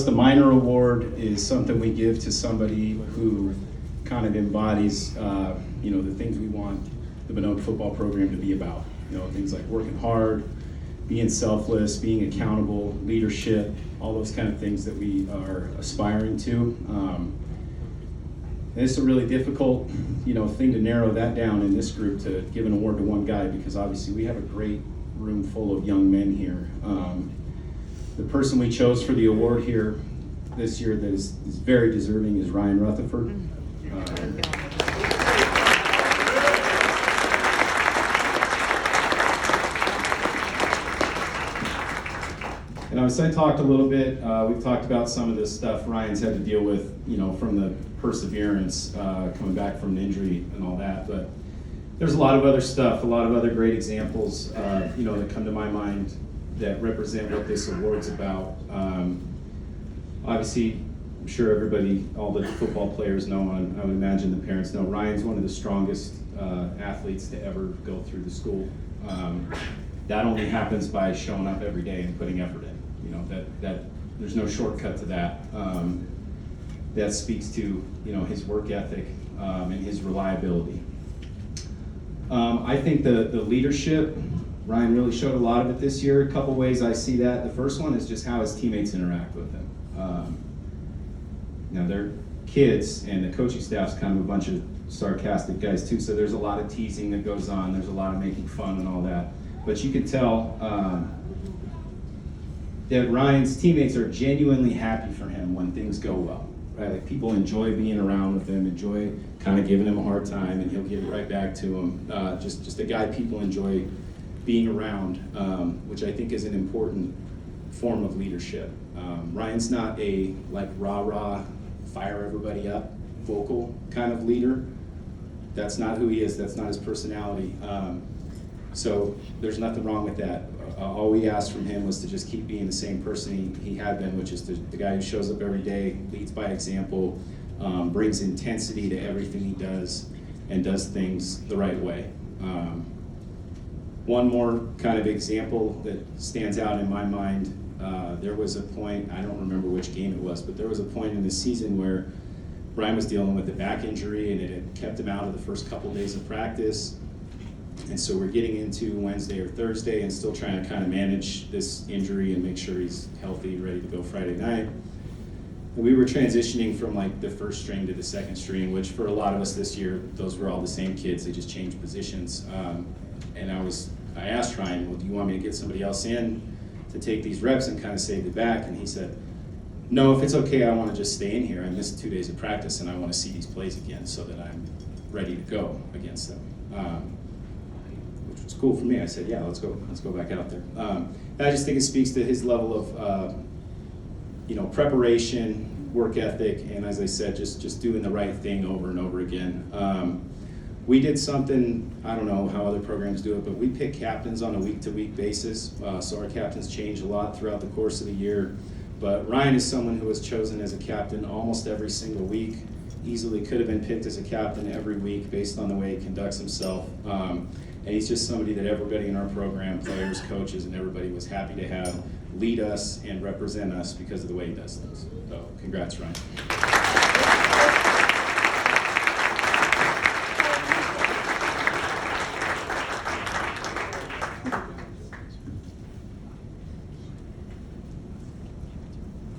the minor award is something we give to somebody who kind of embodies, the things we want the Bonode football program to be about. Things like working hard, being selfless, being accountable, leadership, all those kind of things that we are aspiring to. And it's a really difficult, thing to narrow that down in this group to give an award to one guy, because obviously we have a great room full of young men here. The person we chose for the award here this year that is very deserving is Ryan Rutherford. And I talked a little bit, we've talked about some of this stuff Ryan's had to deal with, from the perseverance, coming back from an injury and all that, but there's a lot of other stuff, a lot of other great examples, that come to my mind that represent what this award's about. Obviously, I'm sure everybody, all the football players know, and I would imagine the parents know, Ryan's one of the strongest athletes to ever go through the school. That only happens by showing up every day and putting effort in. That there's no shortcut to that. That speaks to his work ethic and his reliability. I think the leadership, Ryan really showed a lot of it this year. A couple ways I see that. The first one is just how his teammates interact with him. They're kids, and the coaching staff's kind of a bunch of sarcastic guys too, so there's a lot of teasing that goes on. There's a lot of making fun and all that. But you can tell that Ryan's teammates are genuinely happy for him when things go well. Right? Like, people enjoy being around with him, enjoy kind of giving him a hard time, and he'll give it right back to him. Just a guy people enjoy being around, which I think is an important form of leadership. Ryan's not a rah-rah, fire everybody up, vocal kind of leader. That's not who he is. That's not his personality. So there's nothing wrong with that. All we asked from him was to just keep being the same person he had been, which is the guy who shows up every day, leads by example, brings intensity to everything he does, and does things the right way. One more kind of example that stands out in my mind, there was a point, I don't remember which game it was, but there was a point in the season where Brian was dealing with a back injury, and it had kept him out of the first couple days of practice. And so we're getting into Wednesday or Thursday and still trying to kind of manage this injury and make sure he's healthy, ready to go Friday night. And we were transitioning from the first string to the second string, which for a lot of us this year, those were all the same kids. They just changed positions. And I asked Ryan, well, do you want me to get somebody else in to take these reps and kind of save the back? And he said, no, if it's okay, I want to just stay in here. I missed 2 days of practice, and I want to see these plays again so that I'm ready to go against them. Which was cool for me. I said, yeah, let's go back out there. And I just think it speaks to his level of, preparation, work ethic, and as I said, just doing the right thing over and over again. We did something, I don't know how other programs do it, but we pick captains on a week-to-week basis. So our captains change a lot throughout the course of the year. But Ryan is someone who was chosen as a captain almost every single week. Easily could have been picked as a captain every week based on the way he conducts himself. And he's just somebody that everybody in our program, players, coaches, and everybody was happy to have lead us and represent us because of the way he does things. So congrats, Ryan.